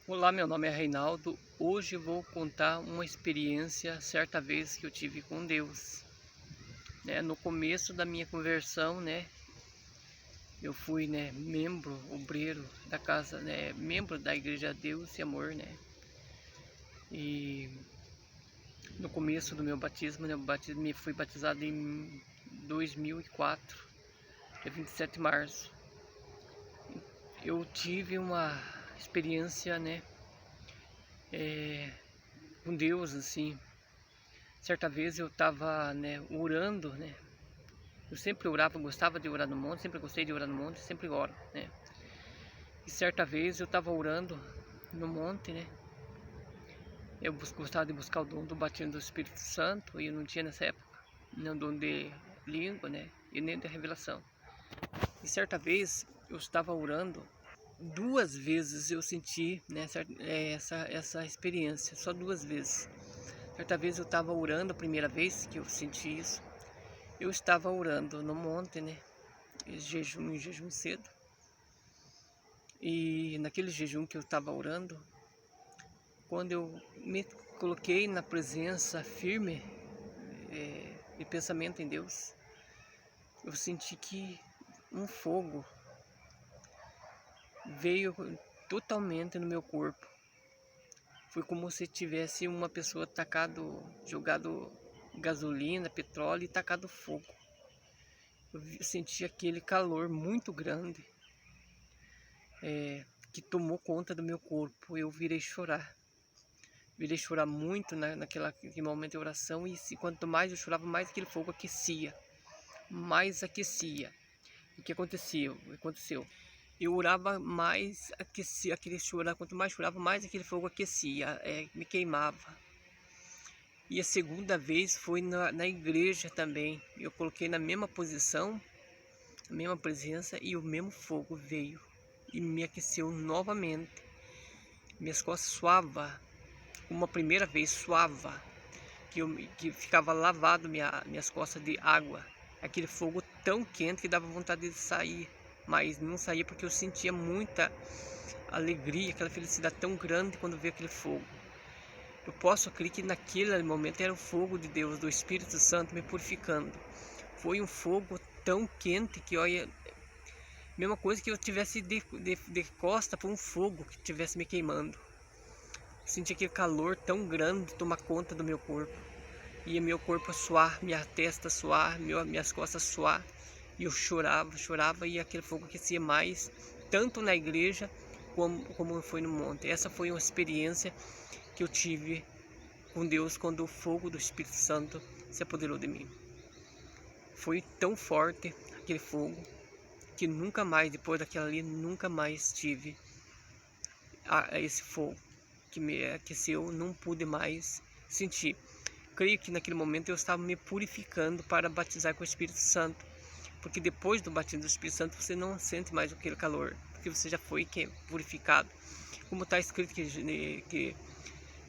Olá, meu nome é Reinaldo. Hoje vou contar uma experiência certa vez que eu tive com Deus. No começo da minha conversão, eu fui, membro, obreiro da casa, membro da Igreja Deus e Amor, E no começo do meu batismo, fui batizado em 2004, dia 27 de março. Eu tive uma experiência, com Deus, assim. Certa vez eu estava, orando, Eu sempre orava, gostava de orar no monte, sempre gostei de orar no monte, sempre oro, E certa vez eu estava orando no monte, Eu gostava de buscar o dom do batismo do Espírito Santo e eu não tinha nessa época, nem o dom de língua, e nem de revelação. E certa vez eu estava orando, 2 vezes eu senti, essa experiência, só 2 vezes. Certa vez eu estava orando, a primeira vez que eu senti isso, eu estava orando no monte, em jejum cedo. E naquele jejum que eu estava orando, quando eu me coloquei na presença firme de pensamento em Deus, eu senti que um fogo veio totalmente no meu corpo. Foi como se tivesse uma pessoa jogado gasolina, petróleo e tacado fogo. Eu senti aquele calor muito grande que tomou conta do meu corpo. Eu virei chorar muito naquele momento de oração. E quanto mais eu chorava, mais aquele fogo aquecia. Mais aquecia. O que aconteceu? Eu orava, mais aquecia aquele chorar. Quanto mais chorava, mais aquele fogo aquecia, me queimava. E a segunda vez foi na igreja também. Eu coloquei na mesma posição, a mesma presença, e o mesmo fogo veio e me aqueceu novamente. Minhas costas suavam, uma primeira vez suava, que ficava lavado minhas costas de água. Aquele fogo tão quente que dava vontade de sair, mas não saía porque eu sentia muita alegria, aquela felicidade tão grande quando veio aquele fogo. Eu posso crer que naquele momento era o fogo de Deus, do Espírito Santo me purificando. Foi um fogo tão quente que, olha, mesma coisa que eu tivesse de costa para um fogo que estivesse me queimando. Senti aquele calor tão grande tomar conta do meu corpo. E meu corpo suar, minha testa suar, minhas costas suar. E eu chorava e aquele fogo aquecia mais, tanto na igreja como foi no monte. Essa foi uma experiência que eu tive com Deus quando o fogo do Espírito Santo se apoderou de mim. Foi tão forte aquele fogo que nunca mais, depois daquela ali, nunca mais tive esse fogo que me aqueceu, não pude mais sentir. Creio que naquele momento eu estava me purificando para batizar com o Espírito Santo, porque depois do batismo do Espírito Santo você não sente mais aquele calor, porque você já foi purificado. Como está escrito que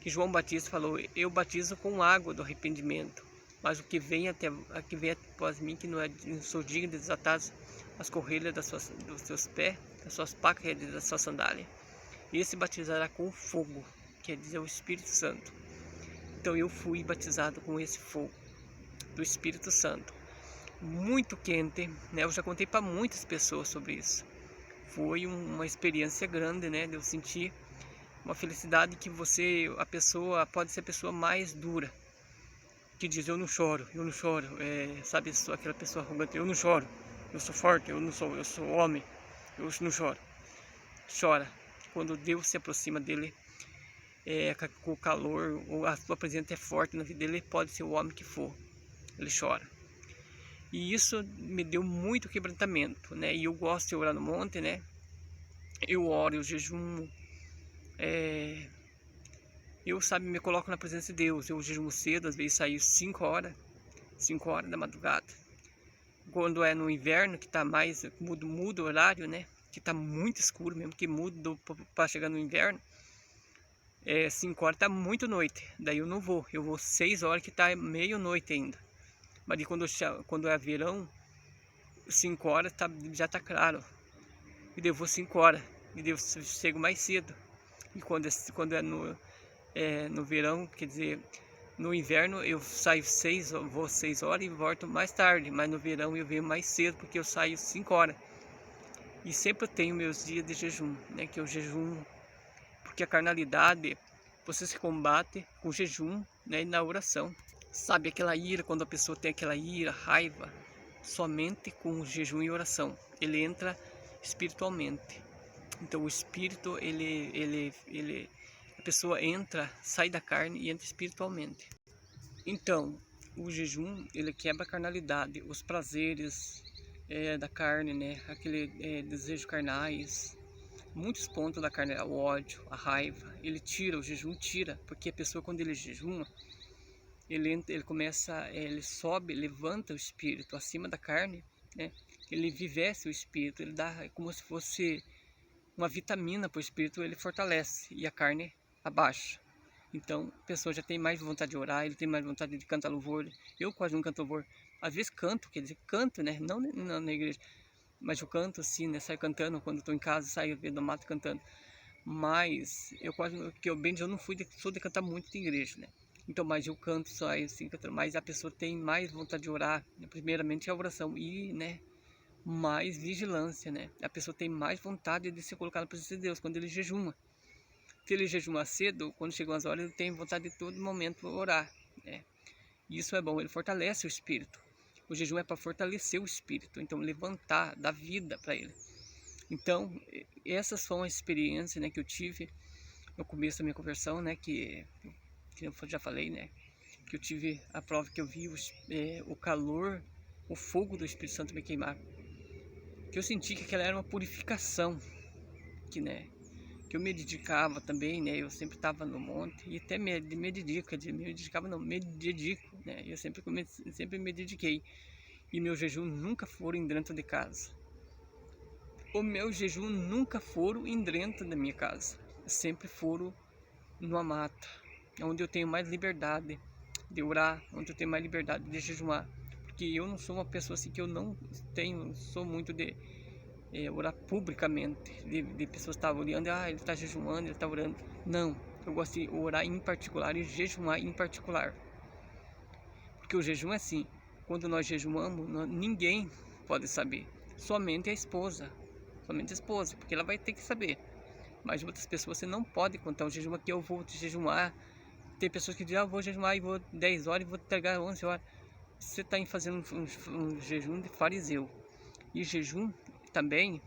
João Batista falou: eu batizo com água do arrependimento, mas o que vem após mim, que não sou digno de desatar as correias dos seus pés, das suas pacas e das suas sandálias. Esse batizará com fogo, quer dizer, o Espírito Santo. Então eu fui batizado com esse fogo do Espírito Santo, muito quente, Eu já contei para muitas pessoas sobre isso. Foi uma experiência grande, de eu sentir uma felicidade que a pessoa pode ser a pessoa mais dura, que diz: eu não choro, sabe, sou aquela pessoa arrogante: eu não choro, eu sou forte, eu sou homem, eu não choro. Chora. Quando Deus se aproxima dele, com o calor, ou a sua presença é forte na vida dele, pode ser o homem que for, ele chora. E isso me deu muito quebrantamento, E eu gosto de orar no monte, Eu oro, eu jejuo, eu, me coloco na presença de Deus. Eu jejuo cedo, às vezes saio 5 horas da madrugada. Quando é no inverno, que tá mais, muda o horário, Que tá muito escuro mesmo, que muda para chegar no inverno. 5 horas tá muito noite, daí eu não vou. Eu vou 6 horas que tá meia-noite ainda. Mas quando é verão, 5 horas já tá claro. E daí eu vou 5 horas, e daí eu chego mais cedo. E quando é no verão, quer dizer, no inverno eu saio vou 6 horas e volto mais tarde, mas no verão eu venho mais cedo porque eu saio 5 horas. E sempre eu tenho meus dias de jejum, né, que eu jejum, porque a carnalidade você se combate com jejum, né, e na oração. Sabe aquela ira, quando a pessoa tem aquela ira, raiva, somente com jejum e oração ele entra espiritualmente. Então o espírito, a pessoa entra, sai da carne e entra espiritualmente. Então o jejum, ele quebra a carnalidade, os prazeres da carne, né? Aquele desejo carnais, muitos pontos da carne, o ódio, a raiva, ele tira, o jejum tira, porque a pessoa quando ele jejuma, ele começa, ele sobe, levanta o espírito acima da carne, né? Ele vivece o espírito, ele dá como se fosse uma vitamina para o espírito, ele fortalece e a carne abaixa. Então a pessoa já tem mais vontade de orar, ele tem mais vontade de cantar louvor. Eu quase não canto louvor, às vezes canto, quer dizer, canto, né? Não na igreja, mas eu canto assim, né? Saio cantando quando estou em casa, saio no mato cantando. Mas eu eu não sou de cantar muito em igreja, né? Então, mas eu canto, saio assim, cantando, mas a pessoa tem mais vontade de orar, né? Primeiramente a oração e, né, mais vigilância, né? A pessoa tem mais vontade de se colocar na presença de Deus quando ele jejuma. Se ele jejuma cedo, quando chegam as horas, ele tem vontade de todo momento orar, né? E isso é bom, ele fortalece o espírito. O jejum é para fortalecer o espírito, então levantar, dar vida para ele. Então, essas foram as experiências, né, que eu tive no começo da minha conversão, né, que eu já falei, né, que eu tive a prova que eu vi o calor, o fogo do Espírito Santo me queimar. Que eu senti que aquela era uma purificação, que, né, que eu me dedicava também, né, eu sempre estava no monte e até me dedico, me dedico, né, eu sempre me dediquei. E meu jejum nunca foram dentro de casa. O meu jejum nunca foram dentro da minha casa. Sempre foram numa mata, onde eu tenho mais liberdade de orar, onde eu tenho mais liberdade de jejuar. Porque eu não sou uma pessoa assim que eu não sou muito de orar publicamente, de pessoas estar olhando, ele está jejuando, ele está orando. Não, eu gosto de orar em particular e jejuar em particular. Porque o jejum é assim, quando nós jejuamos, ninguém pode saber, somente a esposa, porque ela vai ter que saber. Mas outras pessoas você não pode contar o jejum aqui, eu vou jejumar. Tem pessoas que dizem, eu vou jejumar e vou 10 horas e vou entregar 11 horas. Você está fazendo um jejum de fariseu. E jejum também,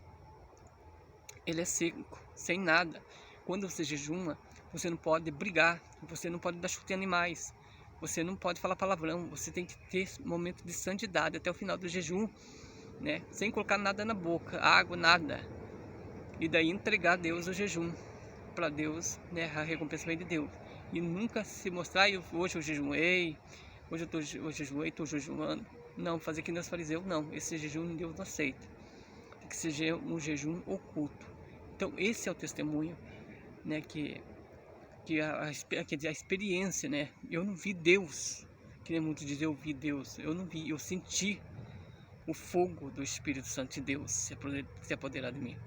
ele é seco, sem nada. Quando você jejuma, você não pode brigar, você não pode dar chute em animais, você não pode falar palavrão, você tem que ter momento de santidade até o final do jejum, né? Sem colocar nada na boca, água, nada. E daí entregar a Deus o jejum, para Deus, né, a recompensa vem de Deus. E nunca se mostrar, hoje eu jejuei, eu jejuei, estou jejuando. Não, fazer que nem os fariseus, não. Esse jejum Deus não aceita. Tem que ser um jejum oculto. Então esse é o testemunho, né, quer dizer, a experiência, né? Eu não vi Deus, que nem muitos dizem, eu vi Deus. Eu não vi, eu senti o fogo do Espírito Santo de Deus se apoderar de mim.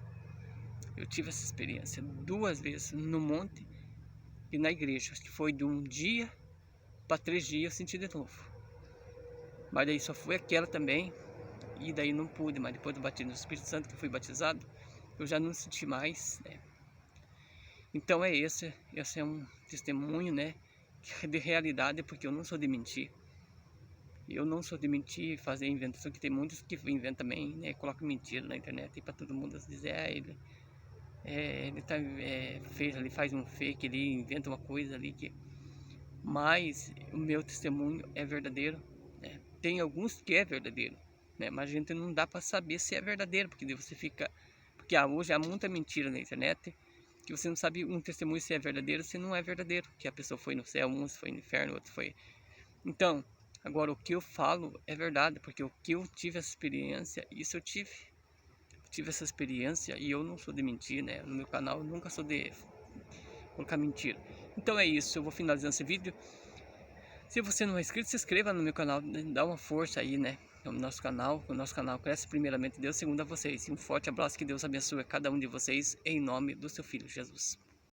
Eu tive essa experiência 2 vezes no monte e na igreja. Acho que foi de um dia para 3 dias eu senti de novo. Mas daí só foi aquela também. E daí não pude, mas depois do batismo do Espírito Santo, que fui batizado, eu já não senti mais, né? Então esse é um testemunho, né, de realidade, porque eu não sou de mentir. Eu não sou de mentir, fazer inventação, que tem muitos que inventam também, né, colocam mentira na internet para todo mundo dizer, ele fez ali, faz um fake ali, inventa uma coisa ali mas o meu testemunho é verdadeiro, né? Tem alguns que é verdadeiro, né? Mas a gente não dá para saber se é verdadeiro, porque você fica, porque hoje há muita mentira na internet, que você não sabe um testemunho se é verdadeiro, se não é verdadeiro, que a pessoa foi no céu, um foi no inferno, outro foi. Então, agora o que eu falo é verdade, porque o que eu tive essa experiência, isso eu tive essa experiência e eu não sou de mentir, né? No meu canal eu nunca sou de colocar mentira. Então é isso, eu vou finalizando esse vídeo. Se você não é inscrito, se inscreva no meu canal, dá uma força aí, né? O nosso canal cresce primeiramente Deus, segundo a vocês. E um forte abraço, que Deus abençoe cada um de vocês, em nome do seu Filho Jesus.